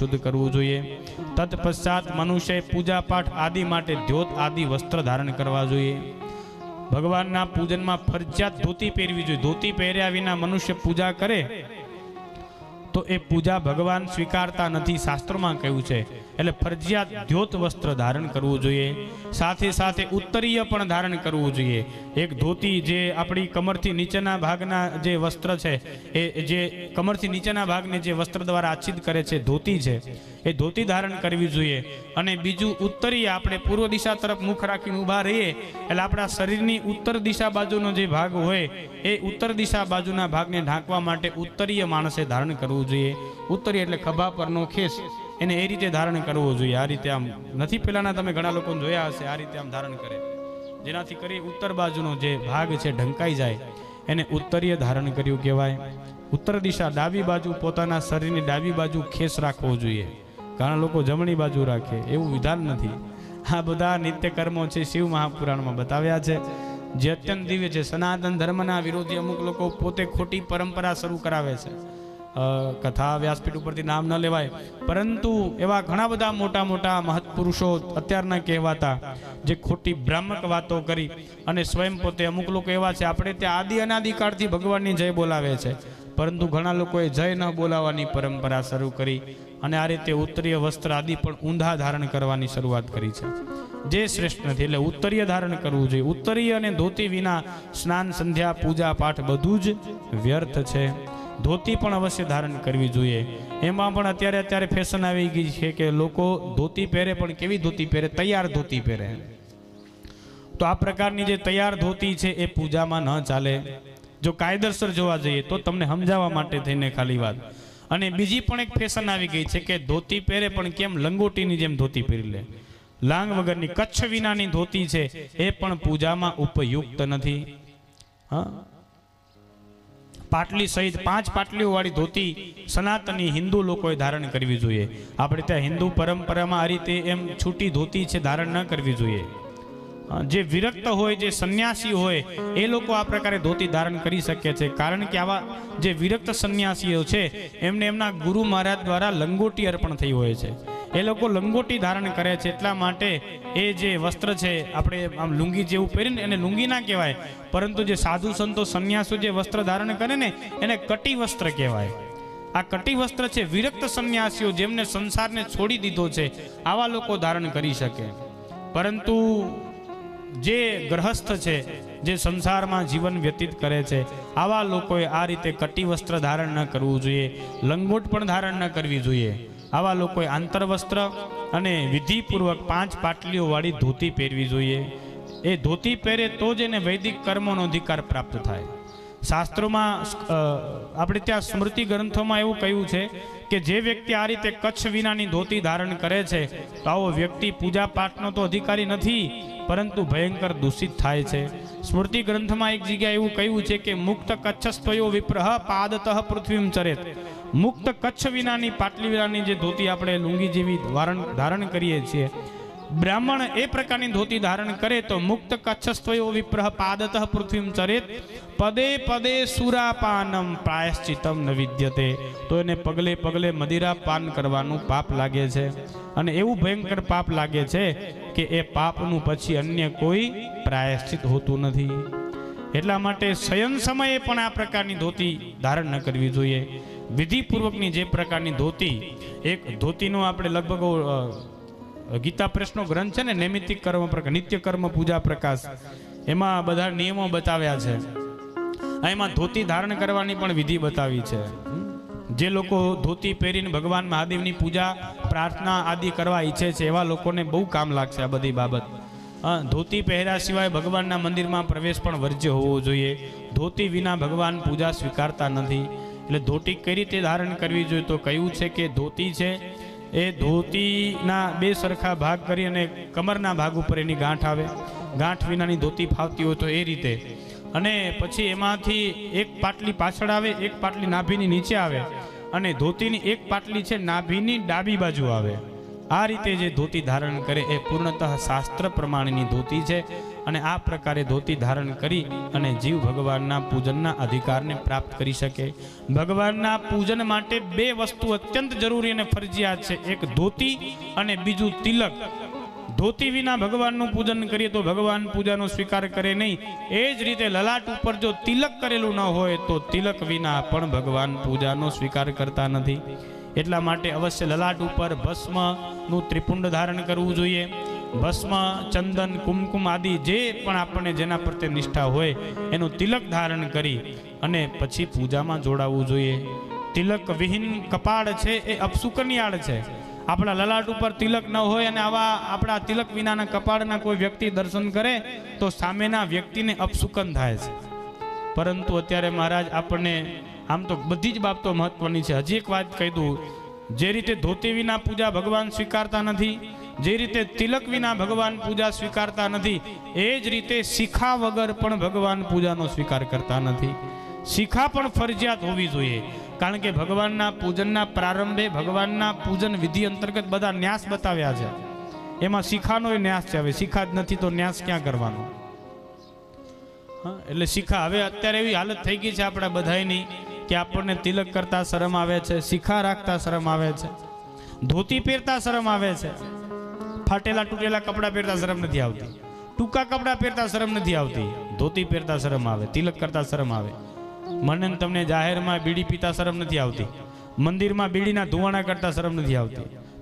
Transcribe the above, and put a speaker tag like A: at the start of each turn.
A: શુદ્ધ કરવું જોઈએ। તત્પશ્ચાત મનુષ્ય પૂજા પાઠ આદિ માટે ધોત આદિ વસ્ત્ર ધારણ કરવા જોઈએ। ભગવાનના પૂજનમાં ફરજિયાત ધોતી પહેરવી જોઈએ। ધોતી પહેર્યા વિના મનુષ્ય પૂજા કરે તો એ પૂજા ભગવાન સ્વીકારતા નથી, શાસ્ત્રોમાં કહ્યું છે। એટલે ફરજિયાત ધોત વસ્ત્ર ધારણ કરવું જોઈએ। સાથે સાથે ઉત્તરીય પણ ધારણ કરવું જોઈએ। એક ધોતી જે આપણી કમરથી નીચેના ભાગના જે વસ્ત્ર છે, એ જે કમરથી નીચેના ભાગને જે વસ્ત્ર દ્વારા આચ્છિત કરે છે, ધોતી છે, એ ધોતી ધારણ કરવી જોઈએ। અને બીજું ઉત્તરીય, આપણે પૂર્વ દિશા તરફ મુખ રાખીને ઊભા રહીએ એટલે આપણા શરીરની ઉત્તર દિશા બાજુનો જે ભાગ હોય એ ઉત્તર દિશા બાજુના ભાગને ઢાંકવા માટે ઉત્તરીય માણસે ધારણ કરવું જોઈએ। ઉત્તરીય એટલે ખભા પરનો ખેસ, એને એ રીતે ધારણ કરવો જોઈએ। આ રીતે આમ નથી, પેલાના તમે ઘણા લોકો જોયા હશે, આ રીતે આમ ધારણ કરે, જેનાથી કરી ઉત્તર બાજુનો જે ભાગ છે ઢંકાઈ જાય, એને ઉત્તરીય ધારણ કર્યું કહેવાય। ઉત્તર દિશા, ડાબી બાજુ પોતાના શરીરની ડાબી બાજુ ખેસ રાખવો જોઈએ। ઘણા લોકો જમણી બાજુ રાખે, એવું વિધાન નથી। આ બધા નિત્ય કર્મો છે, શિવ મહાપુરાણમાં બતાવ્યા છે, જે અત્યંત દિવ્ય છે। સનાતન ધર્મના વિરોધી અમુક લોકો પોતે ખોટી પરંપરા શરૂ કરાવે છે। કથા વ્યાસપીઠ ઉપરથી નામ ન લેવાય, પરંતુ એવા ઘણા બધા મોટા મોટા મહત્પુરુષો અત્યારના કહેવાતા, જે ખોટી ભ્રામક વાતો કરી અને સ્વયં પોતે, અમુક લોકો એવા છે, આપણે ત્યાં આદિ અનાદિકાળથી ભગવાનની જય બોલાવે છે, પરંતુ ઘણા લોકોએ જય ન બોલાવવાની પરંપરા શરૂ કરી અને આ રીતે ઉત્તરીય વસ્ત્ર આદિ પણ ઊંધા ધારણ કરવાની શરૂઆત કરી છે, જે શ્રેષ્ઠ નથી। એટલે ઉત્તરીય ધારણ કરવું જોઈએ। ઉત્તરીય અને ધોતી વિના સ્નાન, સંધ્યા, પૂજા પાઠ બધું જ વ્યર્થ છે। ધોતી પણ અવશ્ય ધારણ કરવી જોઈએ। એમાં પણ અત્યારે ફેશન આવી ગઈ છે કે લોકો ધોતી પહેરે, પણ કેવી ધોતી પહેરે? તૈયાર ધોતી પહેરે। તો આ પ્રકારની જે તૈયાર ધોતી છે એ પૂજામાં ન ચાલે। જો કાયદેસર જોવા જઈએ તો તમને સમજાવવા માટે થઈને ખાલી વાત। અને બીજી પણ એક ફેશન આવી ગઈ છે કે ધોતી પહેરે પણ કેમ લંગોટીની જેમ ધોતી પહેરી લે, લાંગ વગરની, કચ્છ વિનાની ધોતી છે એ પણ પૂજામાં ઉપયુક્ત નથી। હા, પાટલી સહિત 5 પાટલીઓ વાળી ધોતી સનાતની હિન્દુ લોકોએ ધારણ કરવી જોઈએ। આપણે ત્યાં હિન્દુ પરંપરામાં આ રીતે એમ છૂટી ધોતી છે ધારણ ન કરવી જોઈએ। જે વિરક્ત હોય, જે સંન્યાસી હોય, એ લોકો આ પ્રકારે ધોતી ધારણ કરી શકે છે, કારણ કે આવા જે વિરક્ત સંન્યાસીઓ છે એમને એમના ગુરુ મહારાજ દ્વારા લંગોટી અર્પણ થઈ હોય છે। એ લોકો લંગોટી ધારણ કરે છે, એટલા માટે એ જે વસ્ત્ર છે, આપણે આમ લુંગી જેવું પહેરીને એને લુંગી ના કહેવાય, પરંતુ જે સાધુ સંતો સંન્યાસો જે વસ્ત્ર ધારણ કરે ને એને કટી વસ્ત્ર કહેવાય। આ કટી વસ્ત્ર છે વિરક્ત સંન્યાસીઓ, જેમને સંસારને છોડી દીધો છે, આવા લોકો ધારણ કરી શકે। પરંતુ જે ગ્રહસ્થ છે, જે સંસારમાં જીવન વ્યતીત કરે છે, આવા લોકોએ આ રીતે કટી વસ્ત્ર ધારણ ન કરવું જોઈએ, લંગોટ પણ ધારણ ન કરવી જોઈએ। આવા લોકોએ આંતરવસ્ત્ર અને વિધિપૂર્વક 5 પાટલીઓ વાળી ધોતી પહેરવી જોઈએ। એ ધોતી પહેરે તો જ એને વૈદિક કર્મોનો અધિકાર પ્રાપ્ત થાય। શાસ્ત્રોમાં, આપણે ત્યાં સ્મૃતિ ગ્રંથોમાં એવું કહ્યું છે કે જે વ્યક્તિ આ રીતે કચ્છ વિનાની ધોતી ધારણ કરે છે તો આવો વ્યક્તિ પૂજા પાઠનો તો અધિકારી નથી, પરંતુ ભયંકર દૂષિત થાય છે। સ્મૃતિ ગ્રંથમાં એક જગ્યાએ એવું કહ્યું છે કે મુક્ત કચ્છસ્ત્વયો વિપ્રહ પાદતઃ પૃથ્વીમ ચરેત। મુક્ત કચ્છ વિનાની, પાટલી વિનાની જે ધોતી આપણે લુંગી જેવી ધારણ કરીએ છીએ, બ્રાહ્મણ એ પ્રકારની ધોતી ધારણ કરે તો મુક્ત કચ્છસ્ત્વયો વિપ્રહ પાદતઃ પૃથ્વીમ ચરેત પદે પદે સુરાપાનમ પ્રાયશ્ચિતમ ન વિદ્યતે। તો એને પગલે પગલે મદિરા પાન કરવાનું પાપ લાગે છે, અને એવું ભયંકર પાપ લાગે છે કે એ પાપનું પછી અન્ય કોઈ પ્રાયશ્ચિત હોતું નથી। એટલા માટે શયન સમયે પણ આ પ્રકારની ધોતી ધારણ ન કરવી જોઈએ। વિધિપૂર્વકની જે પ્રકારની ધોતી, એક ધોતીનો આપણે લગભગ ગીતા પ્રેસનો ગ્રંથ છે ને, નૈમિત્તિક કર્મ પ્રકાશ, નિત્ય કર્મ પૂજા પ્રકાશ, એમાં બધા નિયમો બતાવ્યા છે। એમાં ધોતી ધારણ કરવાની પણ વિધિ બતાવી છે। જે લોકો ધોતી પહેરીને ભગવાન મહાદેવની પૂજા પ્રાર્થના આદિ કરવા ઈચ્છે છે એવા લોકોને બહુ કામ લાગશે આ બધી બાબત। ધોતી પહેર્યા સિવાય ભગવાનના મંદિરમાં પ્રવેશ પણ વર્જ્ય હોવો જોઈએ। ધોતી વિના ભગવાન પૂજા સ્વીકારતા નથી। એટલે ધોતી કઈ રીતે ધારણ કરવી જોઈએ? તો કહ્યું છે કે ધોતી છે એ ધોતીના 2 સરખા ભાગ કરી અને કમરના ભાગ ઉપર એની ગાંઠ આવે। ગાંઠ વિનાની ધોતી ફાવતી હોય તો એ રીતે, અને પછી એમાંથી એક પાટલી પાછળ આવે, એક પાટલી નાભીની નીચે આવે, અને ધોતીની એક પાટલી છે નાભીની ડાબી બાજુ આવે। આ રીતે જે ધોતી ધારણ કરે એ પૂર્ણતઃ શાસ્ત્ર પ્રમાણેની ધોતી છે, અને આ પ્રકારે ધોતી ધારણ કરી અને જીવ ભગવાનના પૂજનના અધિકારને પ્રાપ્ત કરી શકે. ભગવાનના પૂજન માટે બે વસ્તુ અત્યંત જરૂરી અને ફરજિયાત છે, એક ધોતી અને બીજું તિલક. ધોતી વિના ભગવાનનું પૂજન કરીએ તો ભગવાન પૂજાનો સ્વીકાર કરે નહીં. એ જ રીતે લલાટ ઉપર જો તિલક કરેલું ન હોય તો તિલક વિના પણ ભગવાન પૂજાનો સ્વીકાર કરતા નથી. એટલા માટે અવશ્ય લલાટ ઉપર ભસ્મનું ત્રિપુંડ ધારણ કરવું જોઈએ. ભસ્મ, ચંદન, કુમકુમ આદિ જે પણ આપણને જેના પ્રત્યે નિષ્ઠા હોય એનું તિલક ધારણ કરી અને પછી પૂજામાં જોડાવવું જોઈએ. તિલક વિહીન કપાળ છે એ અપશુકનિયાળ છે. આપણા લલાટ ઉપર તિલક ન હોય અને આવા આપણા તિલક વિનાના કપાળના કોઈ વ્યક્તિ દર્શન કરે તો સામેના વ્યક્તિને અપશુકન થાય છે. પરંતુ અત્યારે મહારાજ આપણને આમ તો બધી જ બાબતો મહત્વની છે. હજી એક વાત કહી દઉં, જે રીતે ધોતી વિના પૂજા ભગવાન સ્વીકારતા નથી, જે રીતે તિલક વિના ભગવાન પૂજા સ્વીકારતા નથી, એ જ રીતે શિખા વગર પણ ભગવાન પૂજાનો સ્વીકાર કરતા નથી. શિખા પણ ફરજિયાત હોવી જોઈએ, કારણ કે ભગવાનના પૂજનના પ્રારંભે ભગવાનના પૂજન વિધિ અંતર્ગત બધા ન્યાસ બતાવ્યા છે. એમાં શિખાનો ન્યાસ છે. હવે શિખા જ નથી તો ન્યાસ ક્યાં કરવાનો? એટલે શિખા, હવે અત્યારે એવી હાલત થઈ ગઈ છે આપણા બધાની કે આપણને તિલક કરતા શરમ આવે છે, શિખા રાખતા શરમ આવે છે, ધોતી પહેરતા શરમ આવે છે, ફાટેલા તૂટેલા કપડાં પહેરતા શરમ નથી આવતી, ટૂંકા કપડાં પહેરતા શરમ નથી આવતી, ધોતી પહેરતા શરમ આવે, તિલક કરતા શરમ આવે. મને તમને જાહેરમાં બીડી પીતા શરમ નથી આવતી, મંદિરમાં બીડીના ધુવાણા કરતા શરમ નથી આવતી.